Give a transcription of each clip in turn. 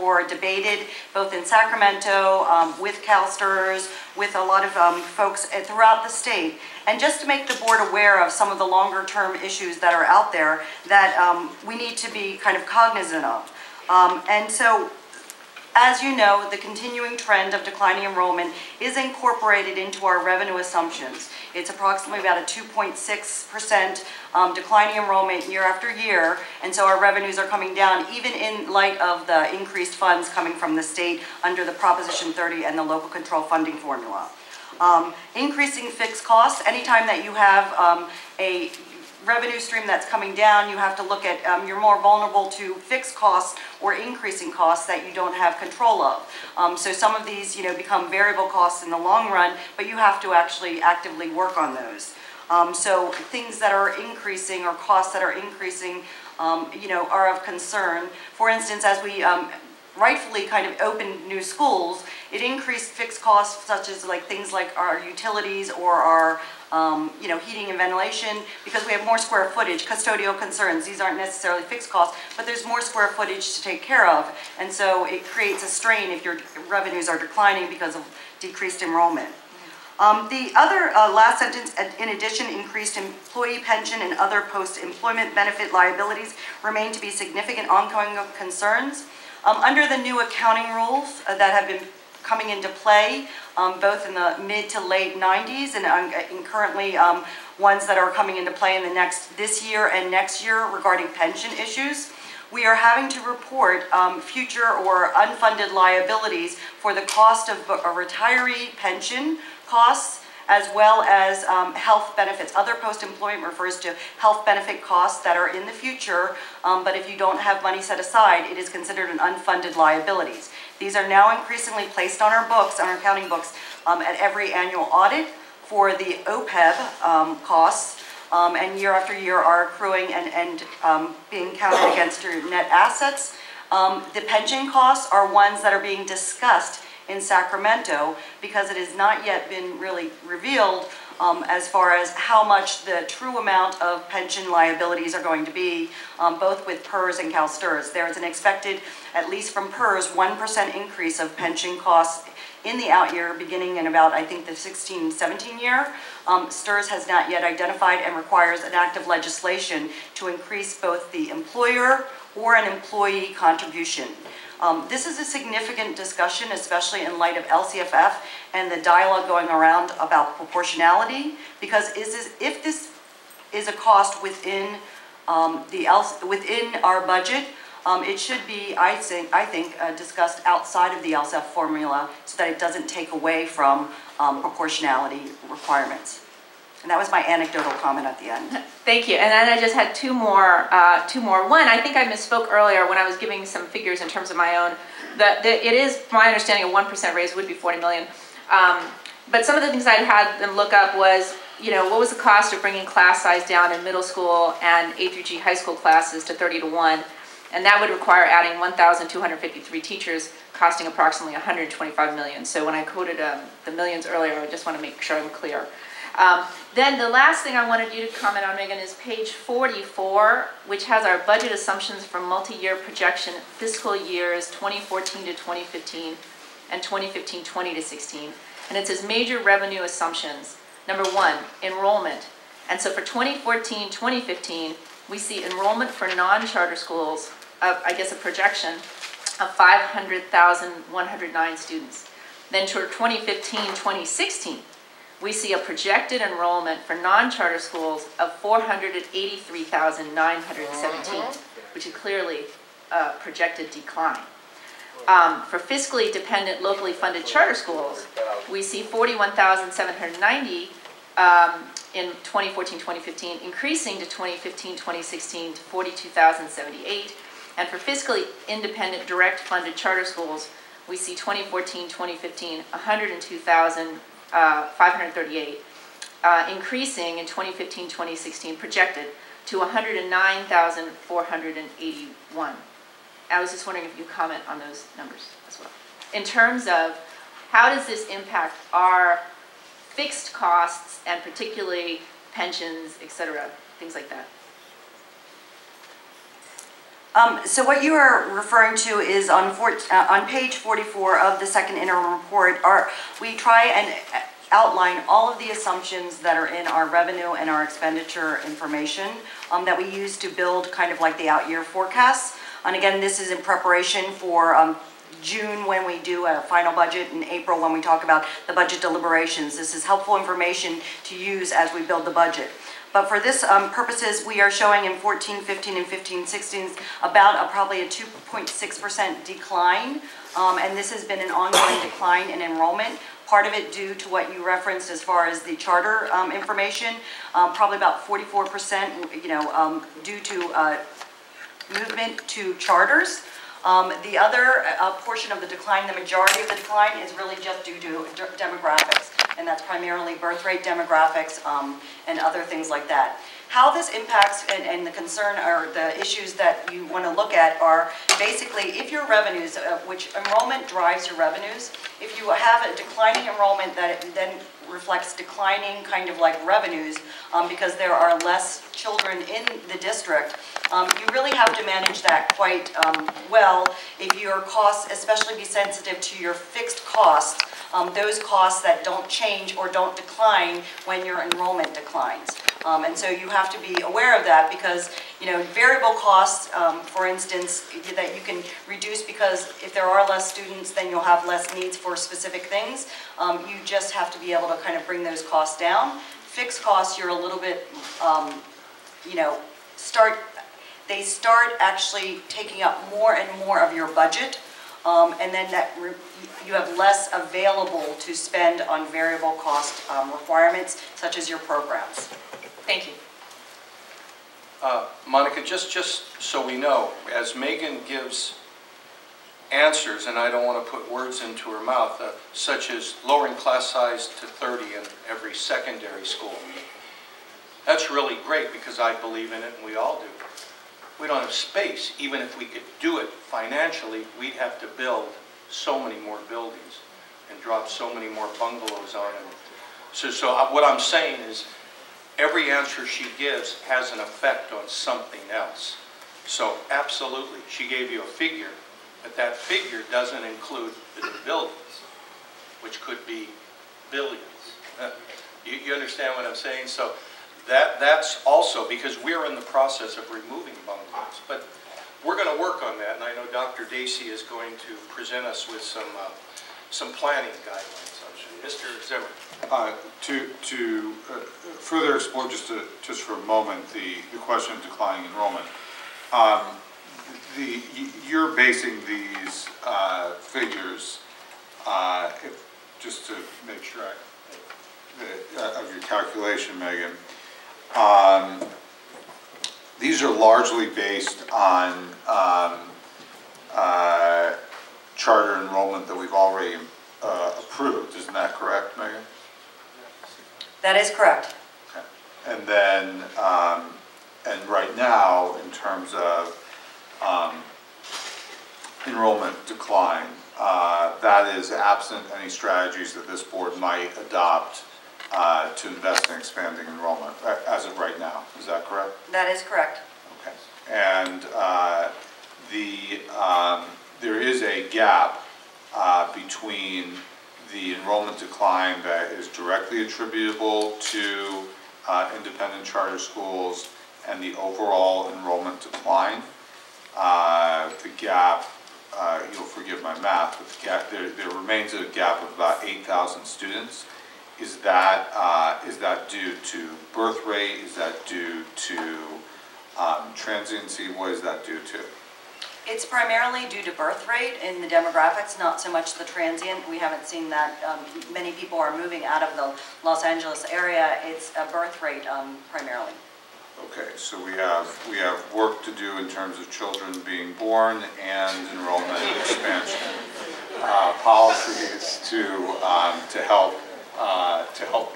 or debated both in Sacramento, with CalSTRS, with a lot of folks throughout the state. And just to make the board aware of some of the longer term issues that are out there that we need to be kind of cognizant of. And so, as you know, the continuing trend of declining enrollment is incorporated into our revenue assumptions. It's approximately about a 2.6% declining enrollment year after year, and so our revenues are coming down even in light of the increased funds coming from the state under the Proposition 30 and the local control funding formula. Increasing fixed costs, anytime that you have a revenue stream that's coming down, you have to look at, you're more vulnerable to fixed costs or increasing costs that you don't have control of. So some of these, become variable costs in the long run, but you have to actually actively work on those. So things that are increasing or costs that are increasing, are of concern. For instance, as we rightfully kind of opened new schools, it increased fixed costs such as things like our utilities or our heating and ventilation, because we have more square footage, custodial concerns. These aren't necessarily fixed costs, but there's more square footage to take care of, and so it creates a strain if your revenues are declining because of decreased enrollment. The other last sentence, in addition, increased employee pension and other post-employment benefit liabilities remain to be significant ongoing concerns. Under the new accounting rules that have been coming into play, both in the mid to late 90s and currently ones that are coming into play in this year and next year regarding pension issues, we are having to report future or unfunded liabilities for the cost of a retiree pension costs, as well as health benefits. Other post-employment refers to health benefit costs that are in the future, but if you don't have money set aside, it is considered an unfunded liabilities. These are now increasingly placed on our books, on our accounting books, at every annual audit for the OPEB costs, and year after year are accruing and being counted against your net assets. The pension costs are ones that are being discussed in Sacramento because it has not yet been really revealed as far as how much the true amount of pension liabilities are going to be, both with PERS and CalSTRS. There is an expected, at least from PERS, 1% increase of pension costs in the out year beginning in about, I think, the 16-17 year. STRS has not yet identified and requires an act of legislation to increase both the employer or an employee contribution. This is a significant discussion, especially in light of LCFF and the dialogue going around about proportionality, because if this is a cost within within our budget, it should be, I think, discussed outside of the LCFF formula so that it doesn't take away from proportionality requirements. And that was my anecdotal comment at the end. Thank you. And then I just had two more. One, I think I misspoke earlier when I was giving some figures in terms of my own. It is my understanding a 1% raise would be $40 million. But some of the things I'd had them look up was, what was the cost of bringing class size down in middle school and A through G high school classes to 30 to 1, and that would require adding 1,253 teachers, costing approximately $125 million. So when I quoted the millions earlier, I just want to make sure I'm clear. Then the last thing I wanted you to comment on, Megan, is page 44, which has our budget assumptions for multi-year projection fiscal years 2014 to 2015 and 2015-20 to 16. And it says major revenue assumptions. Number one, enrollment. And so for 2014-2015, we see enrollment for non-charter schools of, I guess, a projection of 500,109 students. Then for 2015-2016, we see a projected enrollment for non-charter schools of 483,917, which is clearly a projected decline. For fiscally dependent, locally funded charter schools, we see 41,790 in 2014-2015, increasing to 2015-2016 to 42,078. And for fiscally independent, direct funded charter schools, we see 2014-2015, 102,538, increasing in 2015-2016, projected to 109,481. I was just wondering if you comment on those numbers as well. In terms of how does this impact our fixed costs and particularly pensions, et cetera, things like that? So what you are referring to is on page 44 of the second interim report. We try and outline all of the assumptions that are in our revenue and our expenditure information that we use to build kind of like the out-year forecasts. And again, this is in preparation for June when we do a final budget, and April when we talk about the budget deliberations. This is helpful information to use as we build the budget. But for this purposes, we are showing in 14-15 and 15-16 about probably a 2.6% decline, and this has been an ongoing decline in enrollment. Part of it due to what you referenced as far as the charter information, probably about 44%, due to movement to charters. The other portion of the decline, the majority of the decline, is really just due to demographics, and that's primarily birth rate demographics and other things like that. How this impacts and the concern or the issues that you want to look at are basically if your revenues, which enrollment drives your revenues, if you have a declining enrollment that it then reflects declining kind of like revenues because there are less children in the district, you really have to manage that quite well if your costs, especially be sensitive to your fixed costs, those costs that don't change or don't decline when your enrollment declines. And so you have to be aware of that because, variable costs, for instance, that you can reduce because if there are less students, then you'll have less needs for specific things. You just have to be able to kind of bring those costs down. Fixed costs, you're a little bit, they start actually taking up more and more of your budget, and then you have less available to spend on variable cost requirements, such as your programs. Thank you. Monica, just so we know, as Megan gives answers, and I don't want to put words into her mouth, such as lowering class size to 30 in every secondary school, that's really great because I believe in it and we all do. We don't have space. Even if we could do it financially, we'd have to build so many more buildings and drop so many more bungalows on them. So what I'm saying is every answer she gives has an effect on something else. So absolutely, she gave you a figure, but that figure doesn't include the new buildings, which could be billions. You understand what I'm saying? So that's also because we're in the process of removing bungalows, but we're going to work on that, and I know Dr. Dacey is going to present us with some planning guidelines. Mr. Zimmer. To further explore just for a moment the question of declining enrollment, you're basing these figures, just to make sure of your calculation, Megan. These are largely based on charter enrollment that we've already approved. Isn't that correct, Megan? That is correct. Okay. And then, and right now, in terms of enrollment decline, that is absent any strategies that this board might adopt to invest in expanding enrollment as of right now. Is that correct? That is correct. Okay. And there is a gap between the enrollment decline that is directly attributable to independent charter schools and the overall enrollment decline. The gap, you'll forgive my math, but the gap, there remains a gap of about 8,000 students. Is that due to birth rate? Is that due to transiency? What is that due to? It's primarily due to birth rate in the demographics, not so much the transient. We haven't seen that. Many people are moving out of the Los Angeles area. It's a birth rate primarily. Okay, so we have work to do in terms of children being born and enrollment expansion policies to help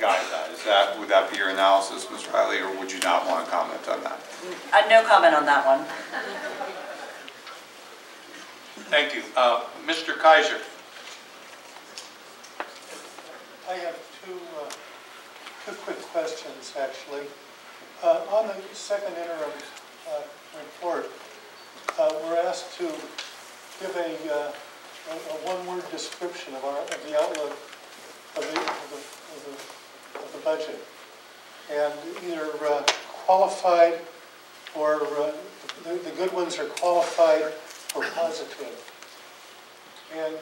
guide that. Would that be your analysis, Ms. Riley, or would you not want to comment on that? No comment on that one. Thank you. Mr. Kaiser. I have two quick questions, actually. On the second interim report, we're asked to give a one-word description of the outlook of the budget, and either qualified or the good ones are qualified or positive. And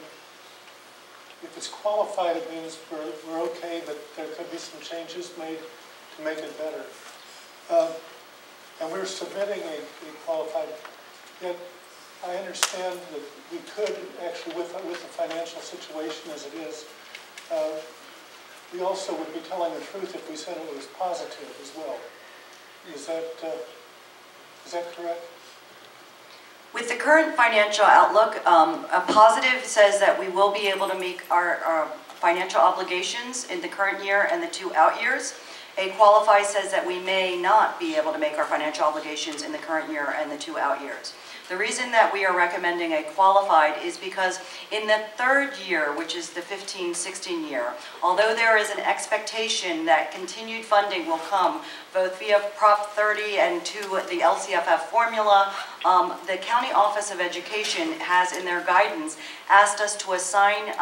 if it's qualified, it means we're okay, but there could be some changes made to make it better. And we're submitting a qualified, yet I understand that we could actually, with the financial situation as it is, we also would be telling the truth if we said it was positive as well. Is that correct? With the current financial outlook, a positive says that we will be able to meet our financial obligations in the current year and the 2 out years. A qualified says that we may not be able to make our financial obligations in the current year and the 2 out years. The reason that we are recommending a qualified is because in the 3rd year, which is the 15-16 year, although there is an expectation that continued funding will come both via Prop 30 and to the LCFF formula, the County Office of Education has in their guidance asked us to assign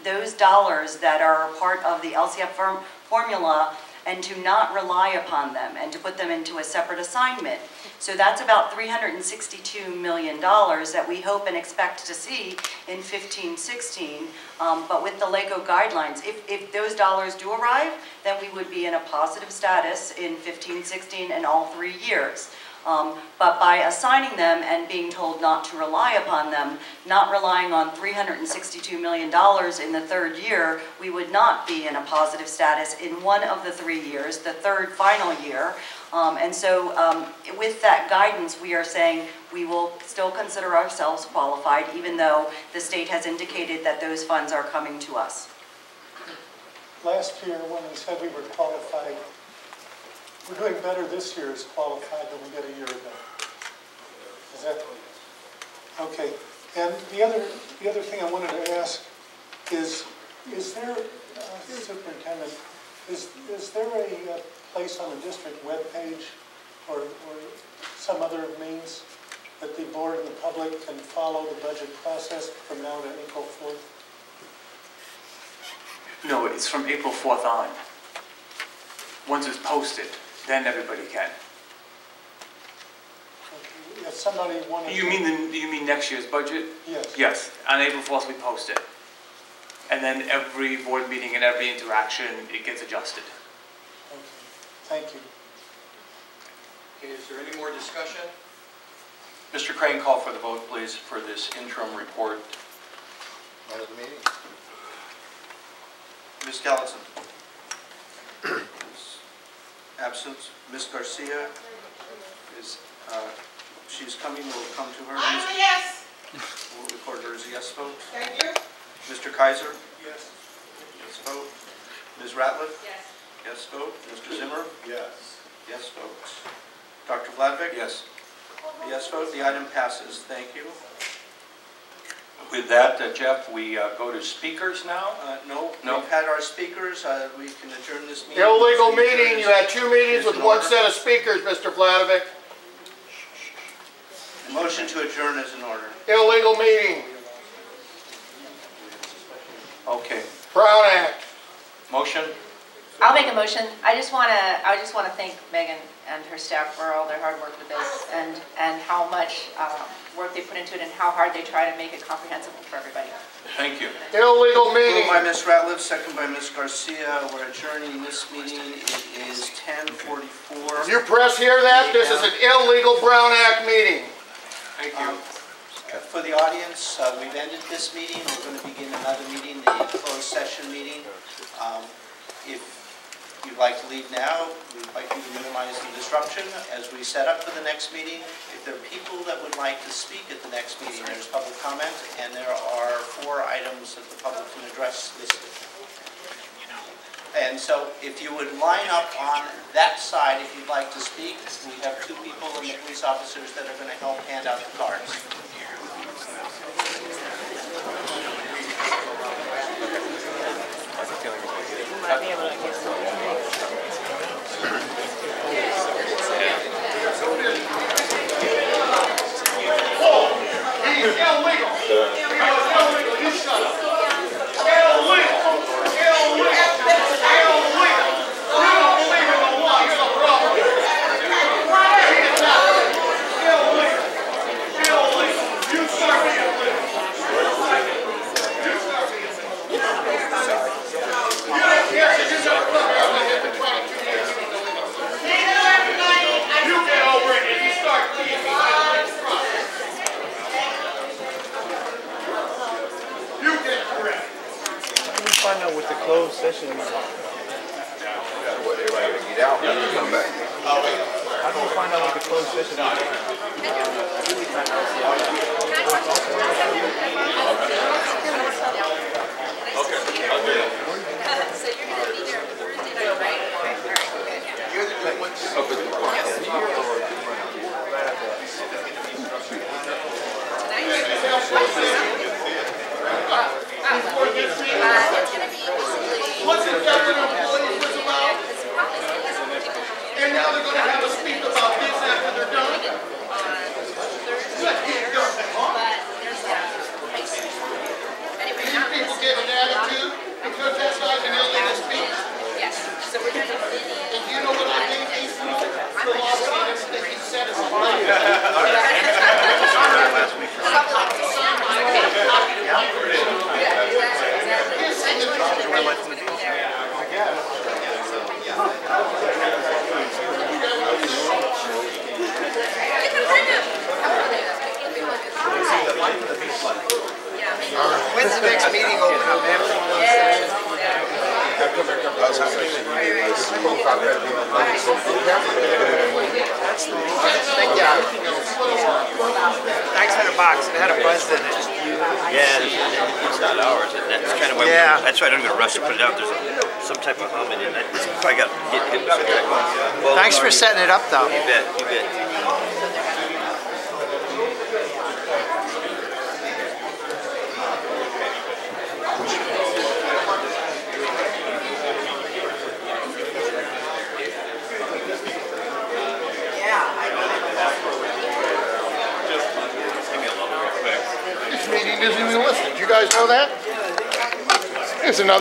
those dollars that are part of the LCFF formula and to not rely upon them and to put them into a separate assignment. So that's about $362 million that we hope and expect to see in 15-16. But with the LACO guidelines, if those dollars do arrive, then we would be in a positive status in 15-16 and all 3 years. But by assigning them and being told not to rely upon them, not relying on $362 million in the 3rd year, we would not be in a positive status in one of the 3 years, the 3rd final year. And so with that guidance, we are saying we will still consider ourselves qualified, even though the state has indicated that those funds are coming to us. Last year, when we said we were qualified, we're doing better this year as qualified than we did a year ago. Is that okay? And the other thing I wanted to ask is there, Superintendent, is there a place on the district webpage or some other means that the board and the public can follow the budget process from now to April 4th? No, it's from April 4th on. Once it's posted, then everybody can. Okay. If somebody wanted You mean next year's budget? Yes. Yes, on April 4th we post it. And then every board meeting and every interaction, it gets adjusted. Okay. Thank you. Okay, is there any more discussion? Mr. Crane, call for the vote, please, for this interim report. Close the meeting. Ms. Gallatin is absent. Ms. Garcia is, she's coming, we'll come to her. I'm a yes. We'll record her as a yes vote. Thank you. Mr. Kaiser? Yes. Yes vote. Ms. Ratliff? Yes. Yes vote. Mr. Zimmer? Yes. Yes vote. Dr. Vladvik? Yes. Yes vote. The item passes. Thank you. With that, Jeff, we go to speakers now. No, No. we've had our speakers. We can adjourn this meeting. Illegal meeting. You had 2 meetings with in 1 order. set of speakers, Mr. Vladovic. Motion to adjourn is in order. Illegal meeting. Okay. Brown Act. Motion? I'll make a motion. I just want to thank Megan and her staff for all their hard work with this and how much work they put into it and how hard they try to make it comprehensible for everybody. Thank you. Illegal Moved meeting. by Ms. Ratliff, second by Ms. Garcia. We're adjourning this meeting. It is 10:44. You press hear that? This is an illegal Brown Act meeting. Thank you. For the audience, we've ended this meeting. We're going to begin another meeting, the closed session meeting. If you'd like to leave now, we'd like you to minimize the disruption as we set up for the next meeting. If there are people that would like to speak at the next meeting, there's public comment, and there are 4 items that the public can address listed. And so if you would line up on that side if you'd like to speak, we have 2 people and the police officers that are going to help hand out the cards. Might be able to get some. find out what the closed session is? How do you find out what the closed session is? So you're going to be there Thursday night, right? You're the good ones. What's the government employees was about? And now they're gonna have a speak about this after they're done? Let's get done, huh? These people get an attitude because that guy's an illegal speaker. Yes. So we're going to And you know what I think he's doing? The law says that he said it's a When's the next meeting open up, man? Thank you. Thanks for the box. It had a buzz in it. Yeah, it's not ours, and that's kind of why. That's why I don't even rush to put it out. There's some type of humming in it. I got hit. Well, Thanks for setting it up, though. You bet. You bet. This meeting isn't even listed. You guys know that? It's another.